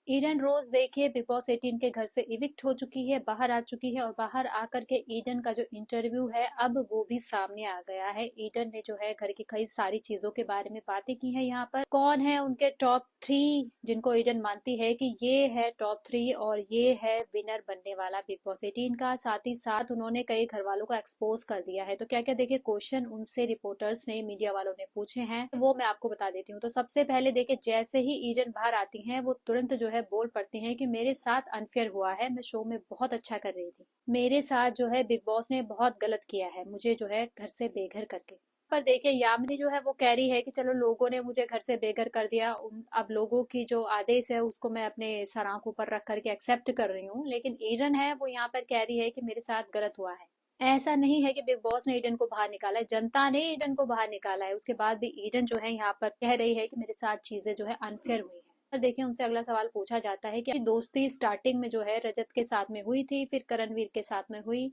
Eden रोज देखिए big boss 18 के घर से इविक्ट हो चुकी है, बाहर आ चुकी है और बाहर आकर के ईडन का जो इंटरव्यू है अब वो भी सामने आ गया है। ईडन ने जो है घर की कई सारी चीजों के बारे में बातें की हैं। यहाँ पर कौन है उनके टॉप 3 जिनको ईडन मानती है कि ये है टॉप 3 और ये है विनर बनने वाला बिग बॉस 18 का। साथ ही साथ उन्होंने कई घर वालों को एक्सपोज कर दिया है। तो क्या क्या देखिए क्वेश्चन उनसे रिपोर्टर्स ने, मीडिया वालों ने पूछे हैं, वो मैं आपको बता देती हूँ। तो सबसे पहले देखिए, जैसे ही ईडन बाहर आती हैं वो तुरंत जो है बोल पड़ती हैं कि मेरे साथ अनफेयर हुआ है, मैं शो में बहुत अच्छा कर रही थी, मेरे साथ जो है बिग बॉस ने बहुत गलत किया है, मुझे जो है घर से बेघर करके। पर देखिए यामिनी जो है वो कह रही है कि चलो लोगों ने मुझे घर से बेघर कर दिया, अब लोगों की जो आदेश है उसको मैं अपने सर आंखों पर रख करके एक्सेप्ट कर रही हूँ। लेकिन ईडन है वो यहाँ पर कह रही है कि मेरे साथ गलत हुआ है। ऐसा नहीं है कि बिग बॉस ने ईडन को बाहर निकाला है, जनता ने ईडन को बाहर निकाला है। उसके बाद भी ईडन जो है यहाँ पर कह रही है कि मेरे साथ चीजें जो है अनफेयर हुई है। पर देखिए उनसे अगला सवाल पूछा जाता है कि दोस्ती स्टार्टिंग में जो है रजत के साथ में हुई थी, फिर करणवीर के साथ में हुई,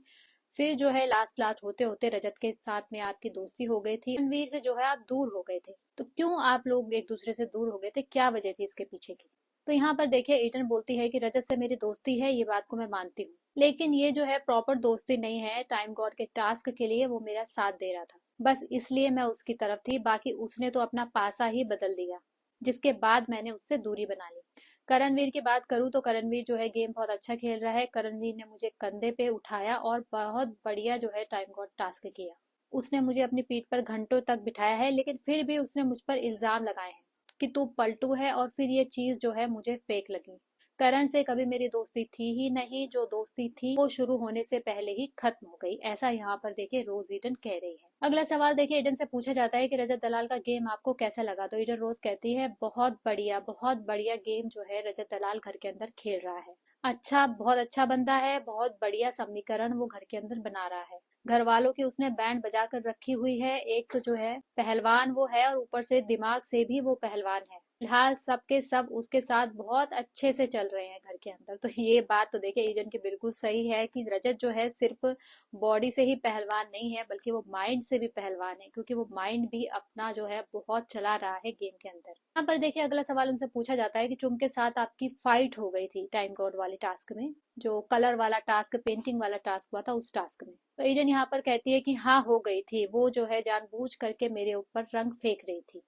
फिर जो है लास्ट लास्ट होते होते रजत के साथ में आपकी दोस्ती हो गई थी, करणवीर से जो है आप दूर हो गए थे। तो क्यों आप लोग एक दूसरे से दूर हो गए थे, क्या वजह थी इसके पीछे की? तो यहाँ पर देखिए ईडन बोलती है कि रजत से मेरी दोस्ती है, ये बात को मैं मानती हूँ, लेकिन ये जो है प्रॉपर दोस्ती नहीं है। टाइम गॉड के टास्क के लिए वो मेरा साथ दे रहा था, बस इसलिए मैं उसकी तरफ थी, बाकी उसने तो अपना पासा ही बदल दिया, जिसके बाद मैंने उससे दूरी बना ली। करणवीर की बात करूं तो करणवीर जो है गेम बहुत अच्छा खेल रहा है। करणवीर ने मुझे कंधे पे उठाया और बहुत बढ़िया जो है टाइम गॉड टास्क किया। उसने मुझे अपनी पीठ पर घंटों तक बिठाया है, लेकिन फिर भी उसने मुझ पर इल्जाम लगाए हैं कि तू पलटू है, और फिर ये चीज जो है मुझे फेक लगी। करण से कभी मेरी दोस्ती थी ही नहीं, जो दोस्ती थी वो शुरू होने से पहले ही खत्म हो गई, ऐसा यहाँ पर देखिए रोज ईडन कह रही है। अगला सवाल देखिए ईडन से पूछा जाता है कि रजत दलाल का गेम आपको कैसा लगा। तो ईडन रोज कहती है बहुत बढ़िया गेम जो है रजत दलाल घर के अंदर खेल रहा है। अच्छा, बहुत अच्छा बंदा है, बहुत बढ़िया समीकरण वो घर के अंदर बना रहा है। घर वालों की उसने बैंड बजा कर रखी हुई है। एक तो जो है पहलवान वो है और ऊपर से दिमाग से भी वो पहलवान है। फिलहाल सबके सब उसके साथ बहुत अच्छे से चल रहे हैं घर के अंदर। तो ये बात तो देखिए ईडन की बिल्कुल सही है कि रजत जो है सिर्फ बॉडी से ही पहलवान नहीं है, बल्कि वो माइंड से भी पहलवान है, क्योंकि वो माइंड भी अपना जो है बहुत चला रहा है गेम के अंदर। यहाँ पर देखिए अगला सवाल उनसे पूछा जाता है कि चुम के साथ आपकी फाइट हो गई थी टाइम कोड वाले टास्क में, जो कलर वाला टास्क, पेंटिंग वाला टास्क हुआ था उस टास्क में। तो ईडन यहाँ पर कहती है कि हाँ हो गई थी, वो जो है जानबूझ करके मेरे ऊपर रंग फेंक रही थी।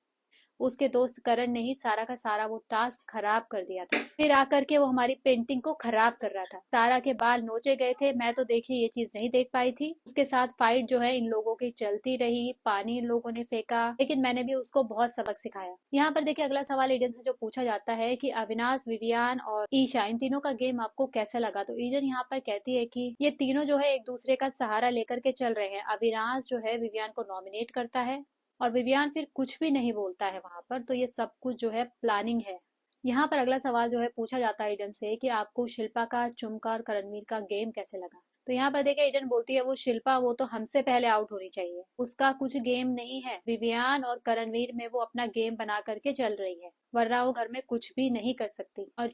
उसके दोस्त करण ने ही सारा का सारा वो टास्क खराब कर दिया था, फिर आकर के वो हमारी पेंटिंग को खराब कर रहा था। सारा के बाल नोचे गए थे, मैं तो देखिए ये चीज नहीं देख पाई थी। उसके साथ फाइट जो है इन लोगों की चलती रही, पानी इन लोगों ने फेंका, लेकिन मैंने भी उसको बहुत सबक सिखाया। यहाँ पर देखिए अगला सवाल ईडन से जो पूछा जाता है कि अविनाश, विवियान और ईशा, इन तीनों का गेम आपको कैसा लगा। तो ईडन यहाँ पर कहती है कि ये तीनों जो है एक दूसरे का सहारा लेकर के चल रहे हैं। अविनाश जो है विवियान को नॉमिनेट करता है और विवियान फिर कुछ भी नहीं बोलता है वहां पर। तो ये सब कुछ जो है प्लानिंग है। यहाँ पर अगला सवाल जो है पूछा जाता है ईडन से कि आपको शिल्पा का, चुमका और करणवीर का गेम कैसे लगा। तो यहाँ पर देखिए ईडन बोलती है वो शिल्पा वो तो हमसे पहले आउट होनी चाहिए, उसका कुछ गेम नहीं है। विवियान और करणवीर में वो अपना गेम बना करके चल रही है, वरना वो घर में कुछ भी नहीं कर सकती। और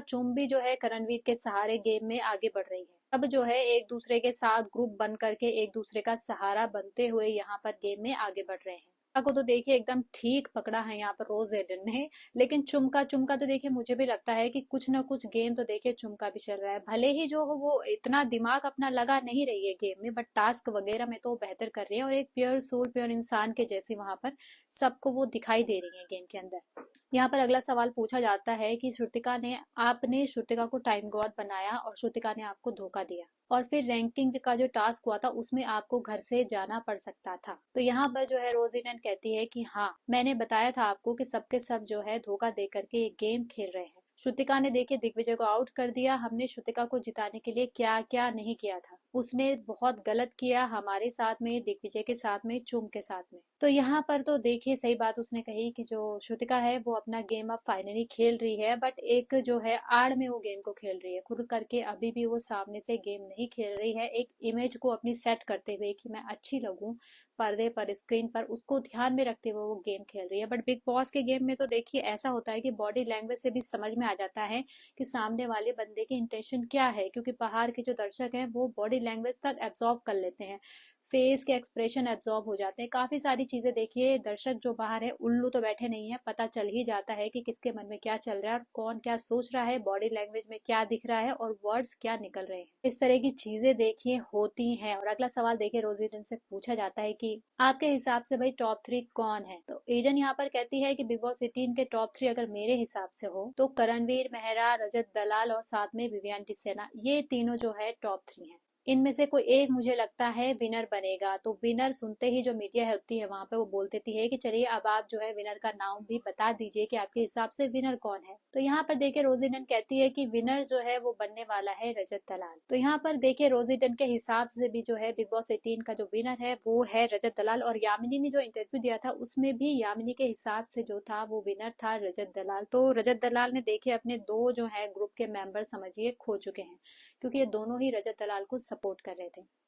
चुम भी जो है करणवीर के सहारे गेम में आगे बढ़ रही है। अब जो है एक दूसरे के साथ ग्रुप बन करके एक दूसरे का सहारा बनते हुए यहाँ पर गेम में आगे बढ़ रहे हैं। को तो देखिए एकदम ठीक पकड़ा है यहाँ पर रोज एडन ने। लेकिन चुमका चुमका तो देखिए मुझे भी लगता है कि कुछ ना कुछ गेम तो देखिए चुमका भी चल रहा है। भले ही जो हो वो इतना दिमाग अपना लगा नहीं रही है गेम में, बट टास्क वगैरह में तो बेहतर कर रही है और एक प्योर सोल, प्योर इंसान के जैसी वहां पर सबको वो दिखाई दे रही है गेम के अंदर। यहाँ पर अगला सवाल पूछा जाता है कि श्रुतिका ने, आपने श्रुतिका को टाइम गॉड बनाया और श्रुतिका ने आपको धोखा दिया, और फिर रैंकिंग का जो टास्क हुआ था उसमें आपको घर से जाना पड़ सकता था। तो यहाँ पर जो है रोजीनन कहती है कि हाँ, मैंने बताया था आपको कि सबके सब जो है धोखा दे करके ये गेम खेल रहे हैं। श्रुतिका ने देखिए दिग्विजय को आउट कर दिया। हमने श्रुतिका को जिताने के लिए क्या क्या नहीं किया था। उसने बहुत गलत किया हमारे साथ में, दिग्विजय के साथ में, चुम के साथ में। तो यहाँ पर तो देखिए सही बात उसने कही कि जो श्रुतिका है वो अपना गेम अब फाइनली खेल रही है, बट एक जो है आड़ में वो गेम को खेल रही है, खुद करके अभी भी वो सामने से गेम नहीं खेल रही है। एक इमेज को अपनी सेट करते हुए कि मैं अच्छी लगूं पर्दे पर, स्क्रीन पर, उसको ध्यान में रखते हुए वो गेम खेल रही है। बट बिग बॉस के गेम में तो देखिए ऐसा होता है कि बॉडी लैंग्वेज से भी समझ में आ जाता है कि सामने वाले बंदे की इंटेंशन क्या है, क्योंकि बाहर के जो दर्शक हैं वो बॉडी लैंग्वेज तक एब्जॉर्व कर लेते हैं। फेस के एक्सप्रेशन एब्जॉर्ब हो जाते हैं। काफी सारी चीजें देखिए, दर्शक जो बाहर है उल्लू तो बैठे नहीं है, पता चल ही जाता है कि किसके मन में क्या चल रहा है और कौन क्या सोच रहा है, बॉडी लैंग्वेज में क्या दिख रहा है और वर्ड्स क्या निकल रहे हैं। इस तरह की चीजें देखिए होती हैं। और अगला सवाल देखिए, रोजीडन से पूछा जाता है कि आपके हिसाब से भाई टॉप 3 कौन है। तो ईडन यहाँ पर कहती है कि बिग बॉस 18 के टॉप 3 अगर मेरे हिसाब से हो तो करणवीर, मेहरा, रजत दलाल और साथ में विवियन टिसेना, ये तीनों जो है टॉप 3 है। इनमें से कोई एक मुझे लगता है विनर बनेगा। तो विनर सुनते ही जो मीडिया होती है वहां पे वो बोल देती है कि चलिए अब आप जो है विनर का नाम भी बता दीजिए कि आपके हिसाब से विनर कौन है। तो यहाँ पर देखिए रोजीडन कहती है कि विनर जो है वो बनने वाला है रजत दलाल। तो यहाँ पर देखिए रोजीडन के हिसाब से भी जो है बिग बॉस 18 का जो विनर है वो है रजत दलाल। और यामिनी ने जो इंटरव्यू दिया था उसमें भी यामिनी के हिसाब से जो था वो विनर था रजत दलाल। तो रजत दलाल ने देखिए अपने दो जो है ग्रुप के मेंबर समझिए खो चुके हैं, क्योंकि ये दोनों ही रजत दलाल को सपोर्ट कर रहे थे।